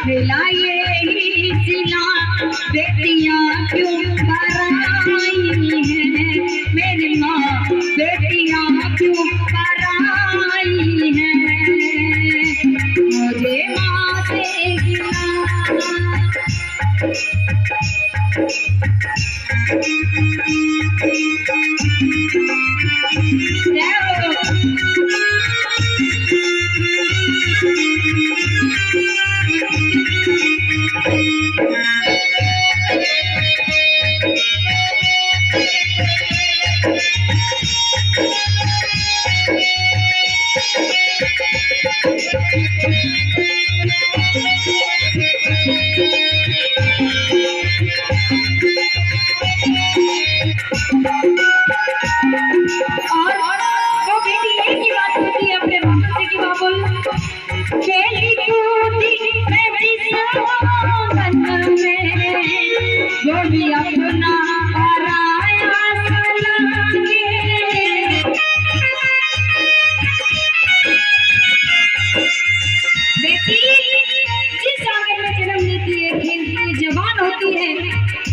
मिलाइए ही सिला बेटियां क्यों पराई हैं मेरी माँ, बेटियां क्यों पराई हैं, मुझे माँ से गिला।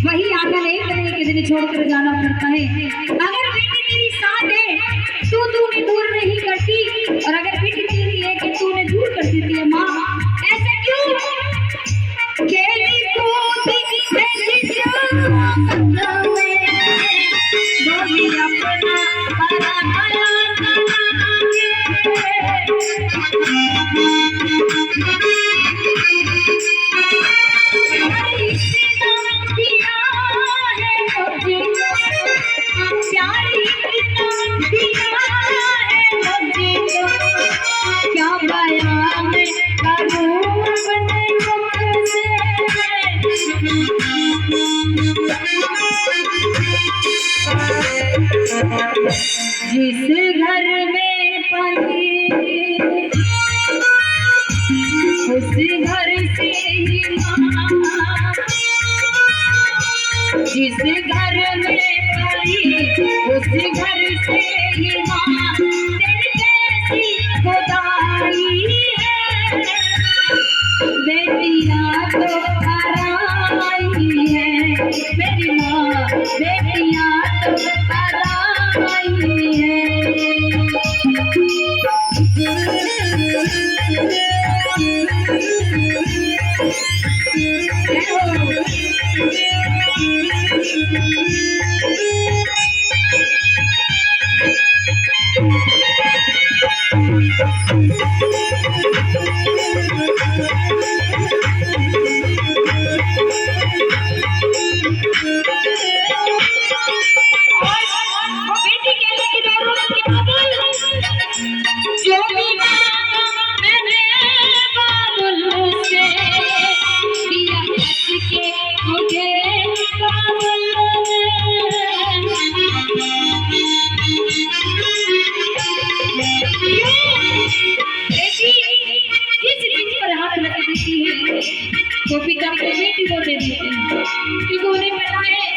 वही आकर एक तरह के दिन छोड़कर जाना पड़ता है। अगर बेटी तेरी साथ है तो तूने दूर नहीं करती, और अगर बेटी तेरी है कि तूने दूर कर देती है। माँ ऐसा क्यों? खेली कूदी जिस घर में पली उस घर से ही माँ, जिस घर में पली उस घर से ही माँ, तेरी कैसी खुदाई है, बेटियां तो पराई है मेरी माँ, बेटियां तो पराई है। तो पिता को बेटी को दे देते हैं, क्योंकि उन्हें पता है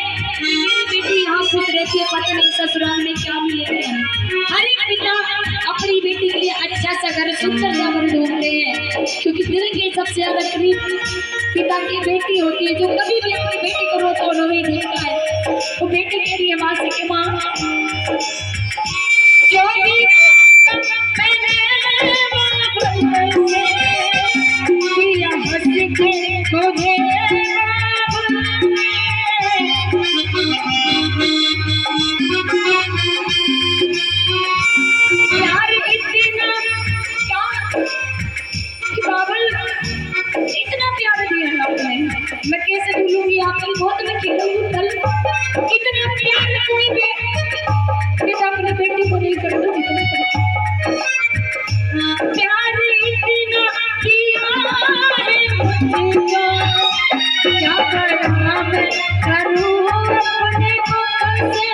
मेरी बेटी यहाँ खुश रहती है, पता नहीं ससुराल में क्या मिलेगा। हर एक पिता अपनी बेटी के लिए अच्छा सा घर, सुंदर सा घर ढूंढते हैं, क्योंकि दिल के सबसे ज्यादा करीब पिता की बेटी होती है, जो कभी भी अपनी बेटी को रोता हुआ नहीं देखता है। वो बेटी कह रही है माँ से कि माँ जो भी मैं कैसे भूलूंगी आपकी बहुत मैं कितना प्यार कोई भी पिता अपनी बेटी को नहीं करता जितना प्रणाम करूं अपने को कैसे।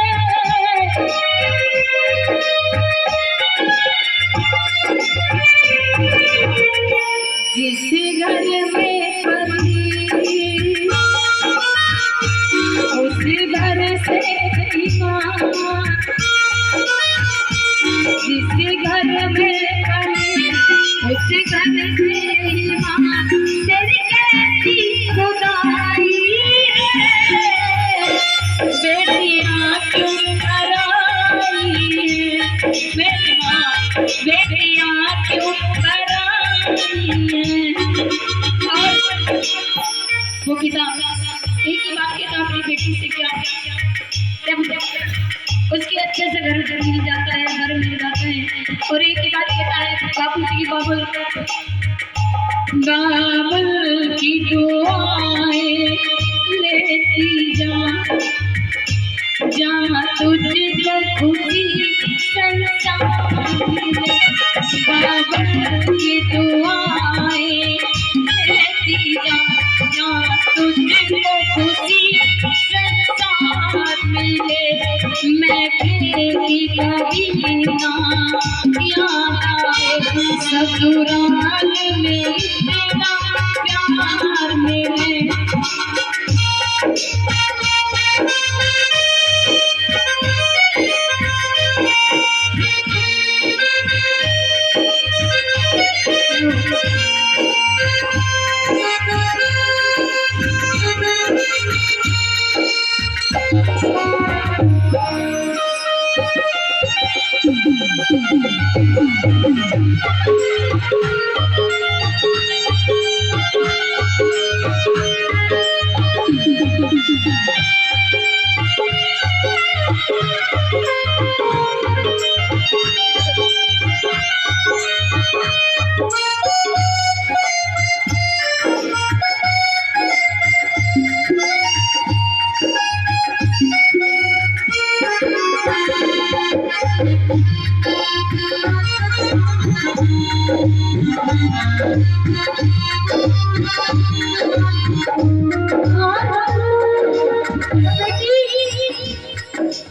जिस घर में पति उस घर से ईमान, जिस घर में पति उस घर से ईमान, तेरी कैसी खुदाई है, बेटियां क्यों कराई है, बेटियां क्यों कराई है। और वो किताब एक ही बात कहता अपनी बेटी से, क्या जब उसके अच्छे से घर मिल जाता है, घर मिल जाता है, और एक ही बात कहता है बाबू जी, बाबुल बाबुल की दुआएं लेती जा, जहाँ तुझको खुशी संसार मिले, बाबुल की दुआएं लेती जा, जहाँ तुझको खुशी संसार मिले। मैं तेरी कभी ना याद आए, ससुराल में तेरा प्यार मिले।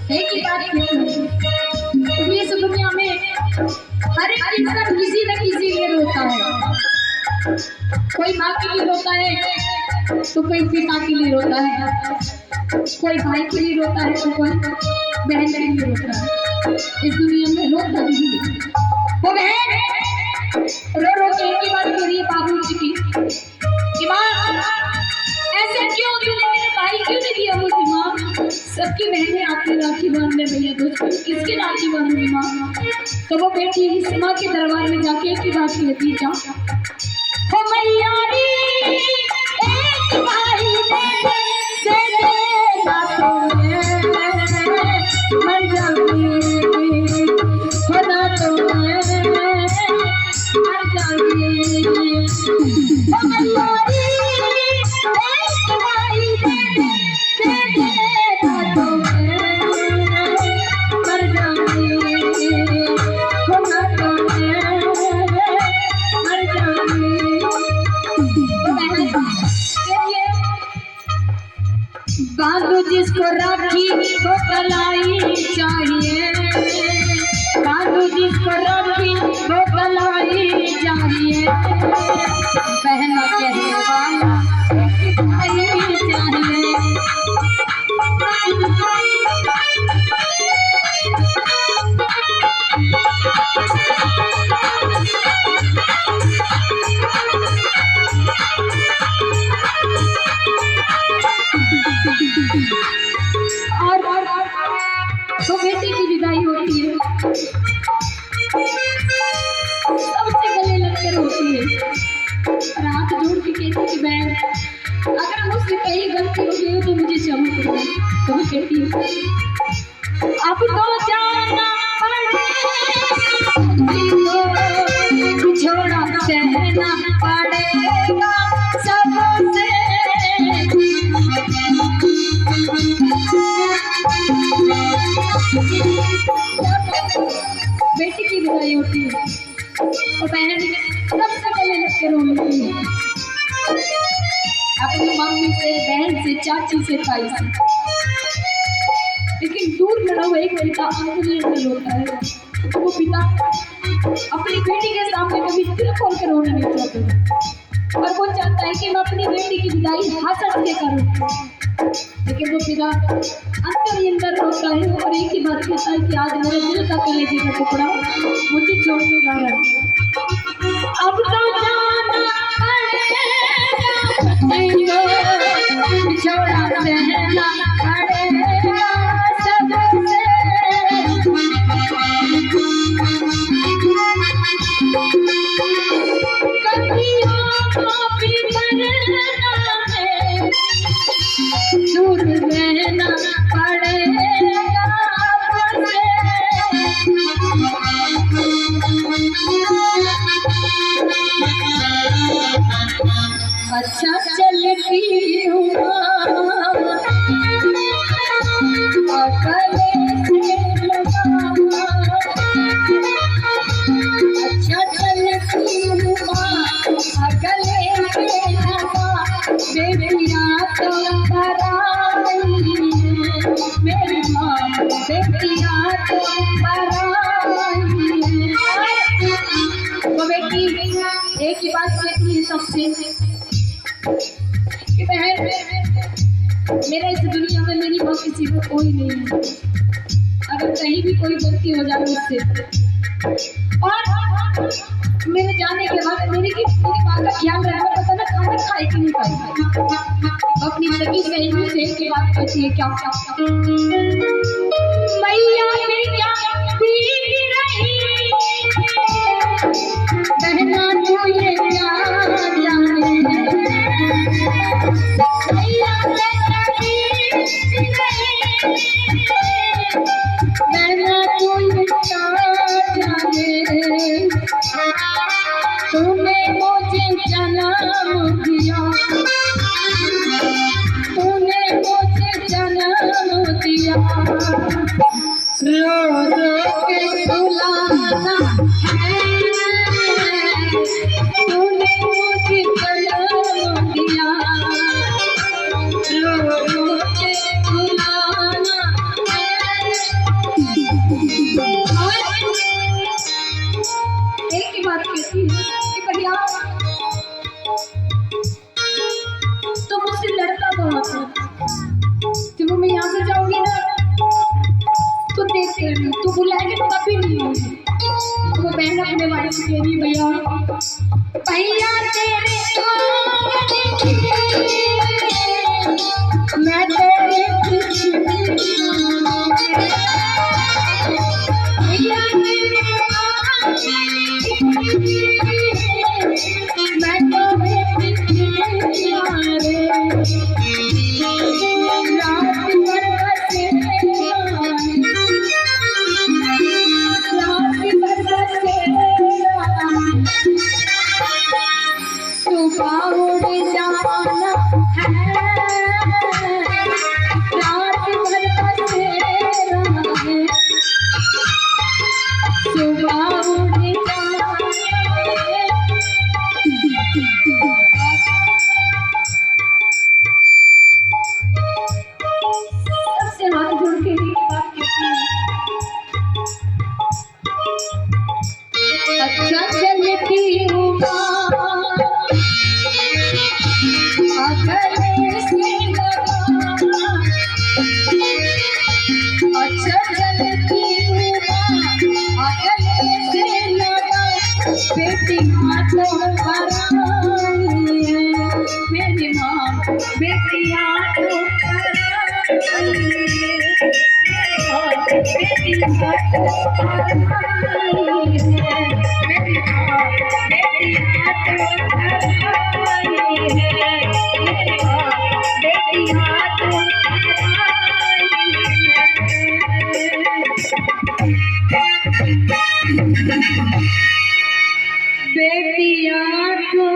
एक ही बात ये इस दुनिया में हर एक इंसान किसी न किसी लिए रोता है। कोई माँ के लिए रोता है तो कोई पिता के लिए रोता है, कोई भाई के लिए रोता है तो कोई बहन के लिए रोता है। इस दुनिया में रोता नहीं है। वो बहन रो रो के एक ही बात कह रही है बाबू जी की कि माँ ऐसे क्यों, तूने मेरे भाई क्यों नहीं दिया मुझे माँ, सबकी बहनें आती राखी बांधने भैया दोस्तों, किसकी राखी बांधूंगी माँ। तो वो बेटी इस माँ के दरबार में जाके एक ही बात कहती है, हो मैया एक भाई दे देना मर जाऊंगी, खुदा तो मर जाऊंगी, हो मैया बांधो जिसको राखी को कलाई चाहिए, बांधो जिसको राखी को कलाई चाहिए, बहन कहने वाला भाई चाहिए। और तो बेटी की विदाई होती है, सबसे गले लगकर होती है, और हाथ जोड़ के कहती है कि बहन अगर मुझसे कहीं गलती हो गई हो तो मुझे क्षमा करो। तो वो कहती है अब तो जाना पड़ेगा, छोड़ा सहना पड़ेगा सबसे। बेटी की विदाई होती है और बहन सबसे पहले लग के रोने लगती है, अपनी मम्मी से बहन से, चाची से, ताई से, लेकिन दूर खड़ा हुआ एक पिता आंसू अंदर होता है। तो वो पिता अपनी बेटी के सामने कभी दिल खोल कर रोना नहीं चाहता और वो चाहता है कि मैं अपनी बेटी की विदाई हंस के करूं, लेकिन वो पिता अंदर रोता है और एक ही बात कहता है कि आज मेरे दिल का कलेजे का टुकड़ा मुझे छोड़ के जा रहा है। अब तो जाना पड़ेगा, छोड़ा रहना पड़ेगा सबसे। कभी आँखों भी मरना है, दूर रहना पड़ेगा सबसे। अच्छा चलती हूँ गले से लगा, अच्छा चलती हूँ गले से लगा, बेटियाँ तो पराई हैं, मेरी माँ बेटियाँ तो पराई हैं। वो बेटी एक ही बात कहती है सबसे कि बहन मेरा इस दुनिया में मेरी माँ किसी को कोई नहीं है, अगर कहीं भी कोई गलती हो जाए मुझसे और मेरे जाने के बाद मेरी माँ का ख्याल रखना, पता ना खाना खाए कि नहीं खाए। अपनी सगी सहेली से एक बात कहती है, क्या मैया मैया भीग रही बहना तू ये क्या जाने, मैया मैया भीग रही बहना तू ये क्या जाने, तूने मुझे जन्म दिया, तूने मुझे जन्म दिया, रो रो के बुलाना है, तूने मुझे जन्म दिया, रो रो के बुलाना है। एक ही बात कहती है कि भैया तो मुझसे लड़ता बहुत है, जब मैं यहाँ से जाऊंगी ना तो देखते रहना, तू बुलाएंगे तो कभी नहीं होगी। तो वो बहन अपने भाई से कह रही, भैया भैया तेरे मैं तेरे भैया मैं बेटी माँ तो पराई है, मेरी माँ बेटियाँ तो पराई है, बेटी माँ तो पराई है, मेरी माँ बेटियाँ तो पराई है, मेरी माँ बेटियाँ तो पराई है। बेटियाँ तो